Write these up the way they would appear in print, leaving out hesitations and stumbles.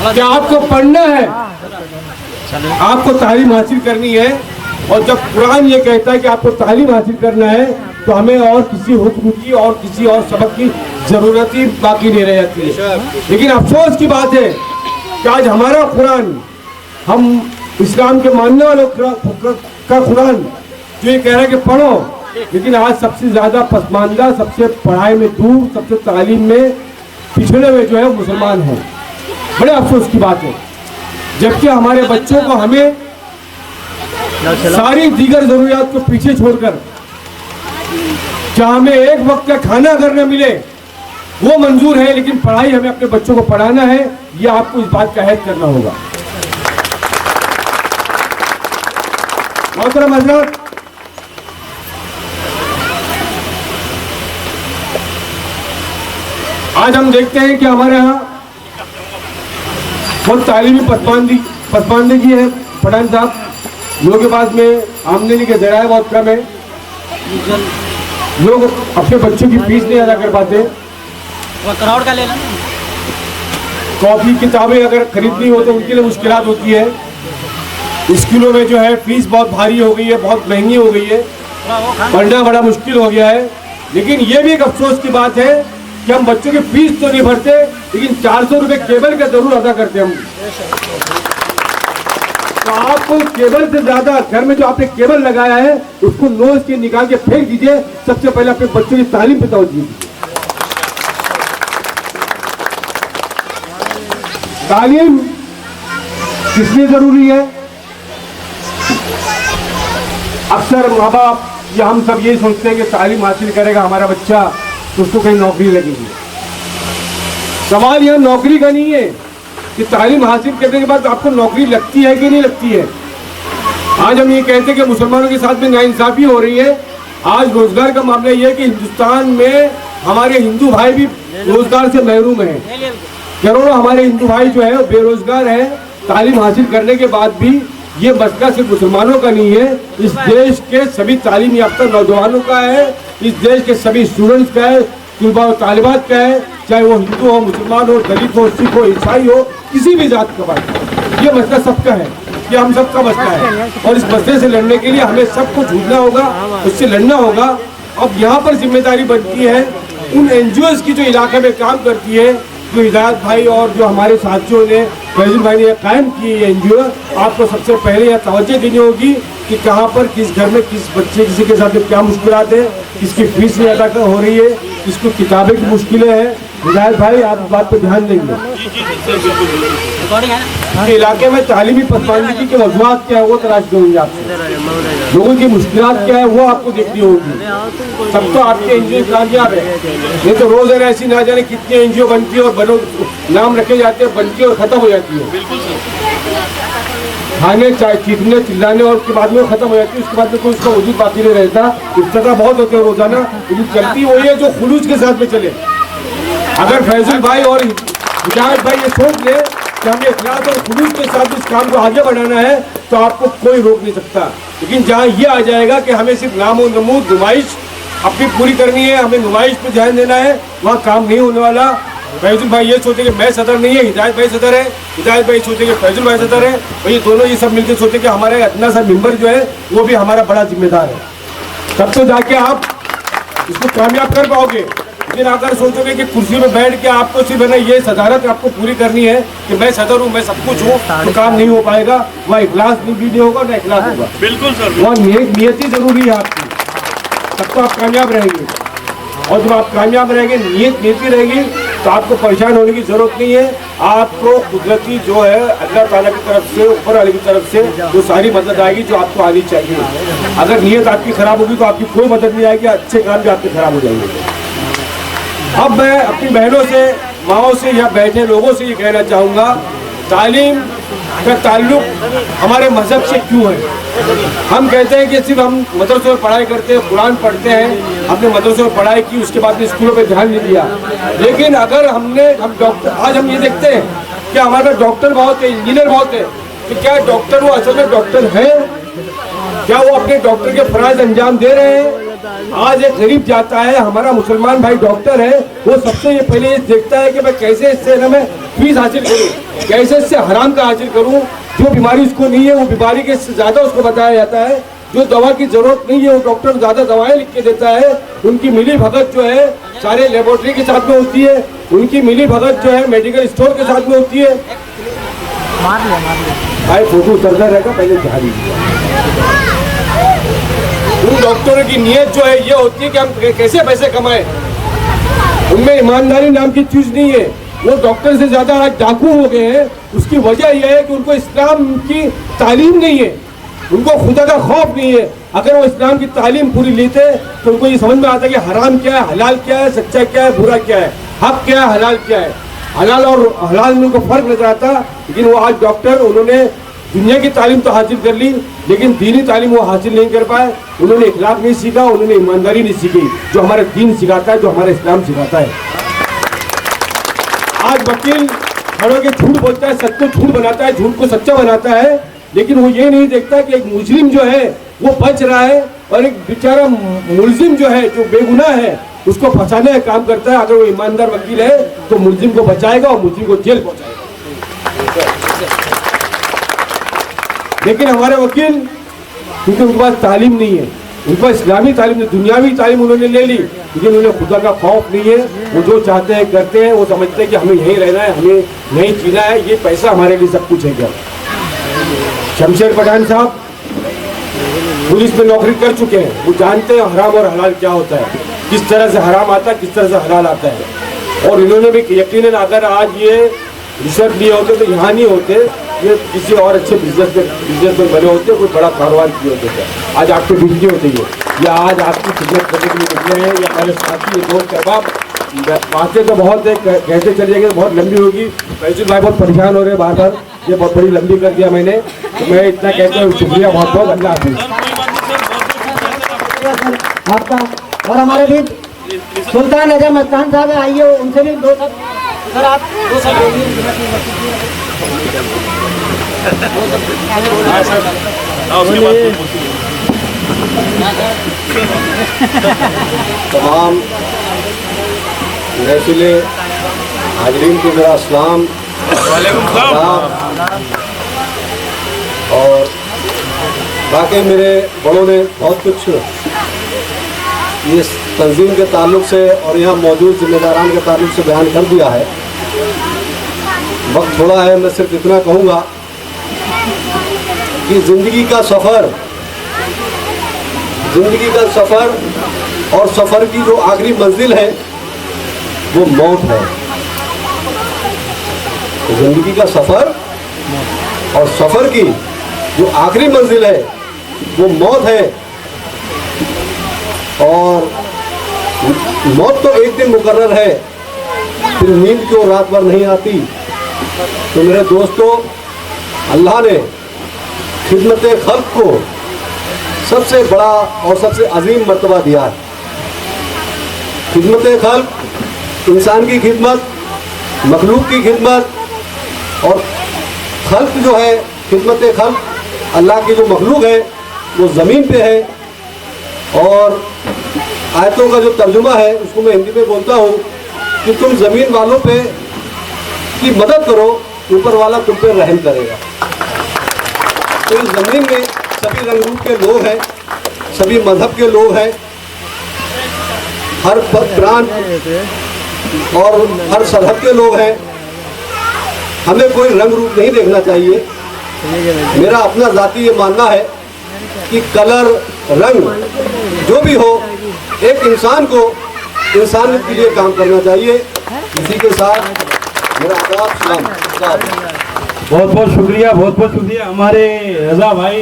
कि आपको पढ़ना है, आपको तालीम हासिल करनी है। और जब कुरान ये कहता है कि आपको तालीम हासिल करना है तो हमें और किसी हुक्म की और किसी और सबक की जरूरत ही बाकी नहीं रह जाती है। लेकिन अफसोस की बात है कि आज हमारा कुरान, हम इस्लाम के मानने वालों का कुरान जो ये कह रहा है कि पढ़ो, लेकिन आज सबसे ज्यादा पसमानदा, सबसे पढ़ाई में दूर, सबसे तालीम में पिछड़े हुए जो है मुसलमान हैं। बड़े अफसोस की बात है। जबकि हमारे बच्चों को हमें सारी दीगर जरूरियात को पीछे छोड़कर, चाहे हमें एक वक्त का खाना अगर न मिले वो मंजूर है, लेकिन पढ़ाई हमें अपने बच्चों को पढ़ाना है, ये आपको इस बात का अहद करना होगा। मोहतरम हज़रात, आज हम देखते हैं कि हमारे यहाँ बहुत तालीमी पसमानदगी है। पठान साहब, लोगों के पास में आमदनी के जराए बहुत कम है, लोग अपने बच्चों की फीस नहीं अदा कर पाते। करोड़ का ले लो। कॉपी किताबें अगर खरीदनी हो तो उनके लिए मुश्किलात होती है। स्कूलों में जो है फीस बहुत भारी हो गई है, बहुत महंगी हो गई है, पढ़ना बड़ा मुश्किल हो गया है। लेकिन ये भी एक अफसोस की बात है कि हम बच्चों की फीस तो नहीं भरते, लेकिन 400 रुपये केबल का जरूर अदा करते हैं हम। तो आप केबल से ज्यादा घर में जो आपने केबल लगाया है उसको नोच के निकाल के फेंक दीजिए। सबसे पहले अपने बच्चों की तालीम पे तवज्जो दीजिए। तालीम किस लिए जरूरी है? अक्सर माँ बाप या हम सब ये सोचते हैं कि तालीम हासिल करेगा हमारा बच्चा तो उसको कहीं नौकरी लगेगी। सवाल यह नौकरी का नहीं है कि तालीम हासिल करने के बाद आपको नौकरी लगती है कि नहीं लगती है। आज हम ये कहते हैं कि मुसलमानों के साथ में नाइंसाफी हो रही है। आज रोजगार का मामला ये है कि हिंदुस्तान में हमारे हिंदू भाई भी रोजगार से महरूम हैं। करोड़ों हमारे हिंदू भाई जो है वो बेरोजगार है। तालीम हासिल करने के बाद भी ये मसला सिर्फ मुसलमानों का नहीं है, इस देश के सभी तालीम याफ्ता नौजवानों का है, इस देश के सभी स्टूडेंट्स का है, तलबा और तालिबात का है, चाहे वो हिंदू हो, मुसलमान हो, दलित हो, सिख हो, ईसाई हो, किसी भी जात का बात। ये मसला सबका है, ये हम सबका मसला है। और इस मसले से लड़ने के लिए हमें सबको झूठना होगा, उससे लड़ना होगा। अब यहाँ पर जिम्मेदारी बनती है उन NGOs की जो इलाके में काम करती है, जो हिदायत भाई और जो हमारे साथियों ने, फैजुल भाई ने कायम की है NGO। आपको सबसे पहले यह तवज्जो देनी होगी कि कहाँ पर, किस घर में, किस बच्चे, किसी के साथ क्या मुश्किलात है, किसकी फीस नहीं अदा हो रही है, किसको किताबें की मुश्किलें हैं। हिदायत भाई आप इस बात पर ध्यान देंगे। इलाके में तालीमी पसमानदगी की वजूहात क्या है वो तलाश करूँगी आपसे। लोगों की मुश्किलात क्या है वो आपको देखनी होगी। सब तो आपके NGO कामयाब है, ये तो रोज ऐसी ना जाने कितनी NGO बनती है और नाम रखे जाते हैं, बनती है और खत्म हो जाती है। खाने, चाय, चीखने, चिल्लाने और उसके बाद में खत्म हो जाती है। उसके बाद में कोई उसका वजूद बाकी नहीं रहता। इफ्तिताह बहुत होते हैं रोजाना, लेकिन चलती वही है जो खुलूस के साथ में चले। अगर फैजुल भाई और हिदायत भाई ये सोच ले कि हमें इखलास और खुलूस के साथ इस काम को आगे बढ़ाना है तो आपको कोई रोक नहीं सकता। लेकिन जहाँ ये आ जाएगा कि हमें सिर्फ नाम और नमूद नुमाइश अपनी पूरी करनी है, हमें नुमाइश पे ध्यान देना है, वहाँ काम नहीं होने वाला। फैजुल भाई ये सोचे कि मैं सदर नहीं है, हिदायत भाई सदर है, हिदायत भाई सोचे कि फैजुल भाई सदर है, और ये दोनों ये सब मिलकर सोचे कि हमारा इतना सा मेंबर जो है वो भी हमारा बड़ा जिम्मेदार है। तब तो जाके आप इसको कामयाब कर पाओगे। लेकिन अगर सोचोगे कि कुर्सी में बैठ के आपको सिर्फ है ना ये सदारत आपको पूरी करनी है कि मैं सदर हूँ, मैं सब कुछ हूँ, तो काम नहीं हो पाएगा। वहाँ इखलास भी नहीं होगा, ना इखलास होगा। बिल्कुल सर, वहाँ नियति जरूरी है आपकी, तब तो आप कामयाब रहेंगे। और जब आप कामयाब रहेंगे, नीति रहेगी, तो आपको परेशान होने की जरूरत नहीं है। आपको कुदरती जो है अल्लाह ताला की तरफ से, ऊपर वाले की तरफ से वो सारी मदद आएगी जो आपको आनी चाहिए। अगर नीयत आपकी खराब होगी तो आपकी कोई मदद नहीं आएगी, अच्छे काम भी आपके खराब हो जाएंगे। अब मैं अपनी बहनों से, माओ से या बैठे लोगों से ये कहना चाहूँगा, तालीम का ताल्लुक हमारे मजहब से क्यों है। हम कहते हैं कि सिर्फ हम मदरसों में पढ़ाई करते हैं, कुरान पढ़ते हैं, हमने मदरसों में पढ़ाई की, उसके बाद में स्कूलों पे ध्यान नहीं दिया। लेकिन अगर हम डॉक्टर, आज हम ये देखते हैं कि हमारे पास डॉक्टर बहुत है, इंजीनियर बहुत है, तो क्या डॉक्टर वो असल में डॉक्टर है? क्या वो अपने डॉक्टर के फराज अंजाम दे रहे हैं? आज एक गरीब जाता है, हमारा मुसलमान भाई डॉक्टर है, वो सबसे ये पहले ये देखता है कि मैं कैसे इससे ना मैं फीस हासिल करूँ, कैसे इससे हराम का हासिल करूँ। जो बीमारी उसको नहीं है वो बीमारी के ज्यादा उसको बताया जाता है, जो दवा की जरूरत नहीं है वो डॉक्टर ज्यादा दवाएं लिख के देता है। उनकी मिली भगत जो है सारे लेबोरेटरी के साथ में होती है, उनकी मिली भगत जो है मेडिकल स्टोर के साथ में होती है। भाई फोटो उतरता रहेगा, पहले ध्यान दीजिए। उन डॉक्टरों की नीयत जो है ये होती है कि हम कैसे पैसे कमाएं, उनमें ईमानदारी नाम की चीज नहीं है। वो डॉक्टर से ज्यादा आज डाकू हो गए हैं। उसकी वजह यह है कि उनको इस्लाम की तालीम नहीं है, उनको खुदा का खौफ नहीं है। अगर वो इस्लाम की तालीम पूरी लेते तो उनको ये समझ में आता है कि हराम क्या है, हलाल क्या है, सच्चा क्या है, बुरा क्या है, हक क्या है, हलाल क्या है। हलाल और हलाल में उनको फर्क नजर आता। लेकिन वो आज डॉक्टर, उन्होंने दुनिया की तालीम तो हासिल कर ली लेकिन दीनी तालीम वो हासिल नहीं कर पाए। उन्होंने इखलाक नहीं सीखा, उन्होंने ईमानदारी नहीं सीखी जो हमारा दीन सिखाता है, जो हमारा इस्लाम सिखाता है। आज वकील खड़े के झूठ बोलता है, सच को झूठ बनाता है, झूठ को सच्चा बनाता है, लेकिन वो ये नहीं देखता कि एक मुजरिम जो है वो बच रहा है और एक बेचारा मुलजिम जो है जो बेगुनाह है उसको फंसाने का काम करता है। अगर वो ईमानदार वकील है तो मुलजिम को बचाएगा और मुलजिम को जेल पहुंचाएगा। लेकिन हमारे वकील, क्योंकि उनके पास तालीम नहीं है, उनके पास इस्लामी तालीम नहीं, दुनियावी तालीम उन्होंने ले ली लेकिन उन्हें खुदा का खौफ नहीं है। वो जो चाहते हैं करते हैं, वो समझते हैं कि हमें यहीं रहना है, हमें यहीं जीना है, ये पैसा हमारे लिए सब कुछ है। क्या शमशेर पठान साहब पुलिस में नौकरी कर चुके हैं, वो जानते हैं हराम और हलाल क्या होता है, किस तरह से हराम आता है, किस तरह से हलाल आता है। और इन्होंने भी यकीनन अगर आज ये रिश्वत लिए होते तो यहाँ नहीं होते, ये किसी और अच्छे बिजनेस में बने होते, कोई बड़ा कारोबार किए होते थे। आज आपके बिजली होती है या आज आपकी खिदमत करने के लिए निकले हैं या हमारे साथी दोस्त अहबाब। बातें तो बहुत है, कैसे चलिएगा बहुत लंबी होगी। फैजुल भाई बहुत परेशान हो रहे हैं, बार बार ये बहुत बड़ी लंबी कर दिया मैंने, तो मैं इतना कहता हूँ शुक्रिया बहुत बहुत। अल्लाह हाफिज़ आपका। और हमारे भी सुल्तान अजम मस्तान साहब आइए, उनसे भी दो सब सर आप दो सब तमाम महफिले हाजरीन को मेरा अस्सलाम और बाकी मेरे बड़ों ने बहुत कुछ इस तंजीम के ताल्लुक से और यहाँ मौजूद जिम्मेदारान के ताल्लुक से बयान कर दिया है। वक्त थोड़ा है, मैं सिर्फ इतना कहूँगा कि ज़िंदगी का सफ़र और सफ़र की जो आखिरी मंजिल है वो मौत है। ज़िंदगी का सफ़र और सफ़र की जो आखिरी मंजिल है वो मौत है। और मौत तो एक दिन मुकर्रर है, फिर नींद क्यों रात भर नहीं आती। तो मेरे दोस्तों, अल्लाह ने खिदमत खल्क को सबसे बड़ा और सबसे अजीम मर्तबा दिया है। खिदमत खल्क, इंसान की खिदमत, मखलूक की खिदमत, और खल्क जो है खिदमत खल्क, अल्लाह की जो मखलूक है वो ज़मीन पे है। और आयतों का जो तर्जुमा है उसको मैं हिंदी में बोलता हूँ कि तुम ज़मीन वालों पे की मदद करो, ऊपर वाला तुम पे रहम करेगा। तो इस ज़मीन में सभी रंग रूप के लोग हैं, सभी मजहब के लोग हैं, हर प्रांत और हर सरहद के लोग हैं। हमें कोई रंग रूप नहीं देखना चाहिए। मेरा अपना ज़ाती ये मानना है कि कलर, रंग जो भी हो, एक इंसान को इंसानियत के लिए काम करना चाहिए। इसी के साथ मेरा आदाब सलाम। बहुत बहुत शुक्रिया, बहुत बहुत शुक्रिया। हमारे रजा भाई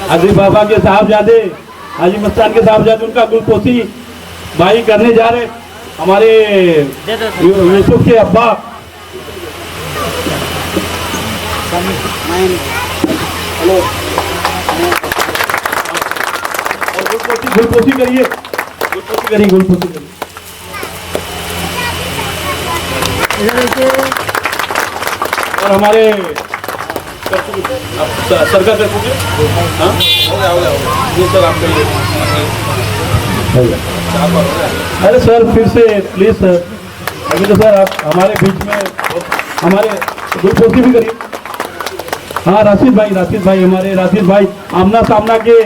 हाजी बाबा के साहबजादे, हाजी मस्तान के साहबजादे, उनका गुलपोशी भाई करने जा रहे हमारे यूसुफ के अब्बा। गुलपोशी करिए, गुलपोशी करिए, गुलपोशी करिए। और हमारे कर चुके आप सर का कर चुके हाँ जी सर आपके लिए अरे सर फिर से प्लीज सर अभी तो सर आप हमारे बीच में हमारे गुलपोशी भी करिए हाँ राशिद भाई हमारे राशिद भाई आमना सामना के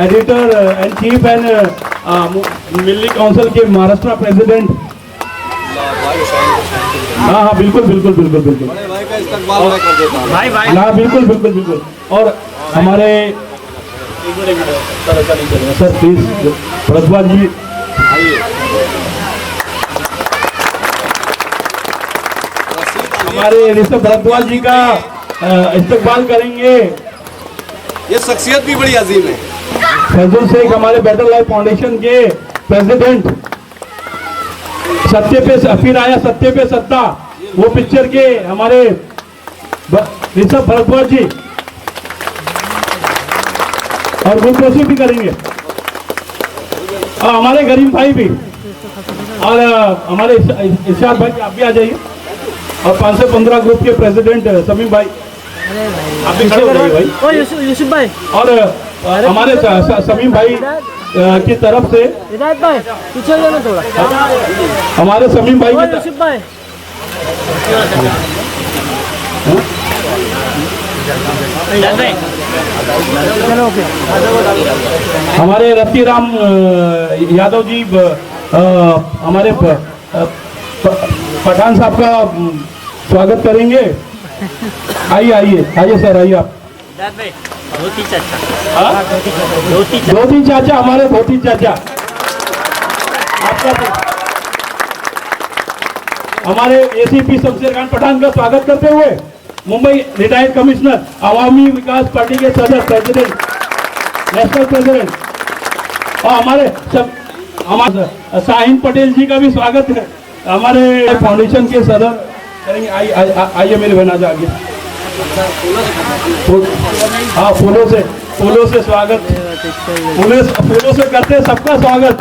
editor and chief and Milli council के महाराष्ट्र प्रेसिडेंट हाँ बिल्कुल भाई का इस्तकबाल मैं कर देता हूँ। हाँ बिल्कुल और हमारे सर ऐसा नहीं चलेगा सर प्लीज भरद्वाज जी हमारे ऋषभ भरद्वाज जी का इस्तकबाल करेंगे। ये शख्सियत भी बड़ी अजीम है। फैजुल शेख हमारे बेटर लाइफ फाउंडेशन के प्रेसिडेंट सत्य पे फिर आया सत्य पे सत्ता वो पिक्चर के हमारे ऋषभ भरद्वाज जी और गुलपोशी भी करेंगे और हमारे गरीब भाई भी और हमारे इरशाद भाई आप भी आ जाइए और 515 ग्रुप के प्रेसिडेंट समीम भाई आप भी खड़े हो जाइए भाई ओ यूसुफ भाई और हमारे समीम भाई की तरफ से हिदायत भाई पीछे हो जाना थोड़ा हमारे समीम भाई ओ की यूसुफ भाई चलो ओके हमारे रतिराम यादव जी हमारे पठान साहब का स्वागत करेंगे आइए सर आइए आप धोती चाचा हाँ? धोती चाचा हमारे धोती चाचा आपका हमारे एसीपी शमशेर खान पठान का स्वागत करते हुए मुंबई रिटायर्ड कमिश्नर आवामी विकास पार्टी के सदर प्रेसिडेंट नेशनल प्रेसिडेंट और हमारे शाहीन पटेल जी का भी स्वागत है हमारे फाउंडेशन के सदर करेंगे आइए मेरे बहना आगे हाँ फूलों से स्वागत फूलों से करते सबका स्वागत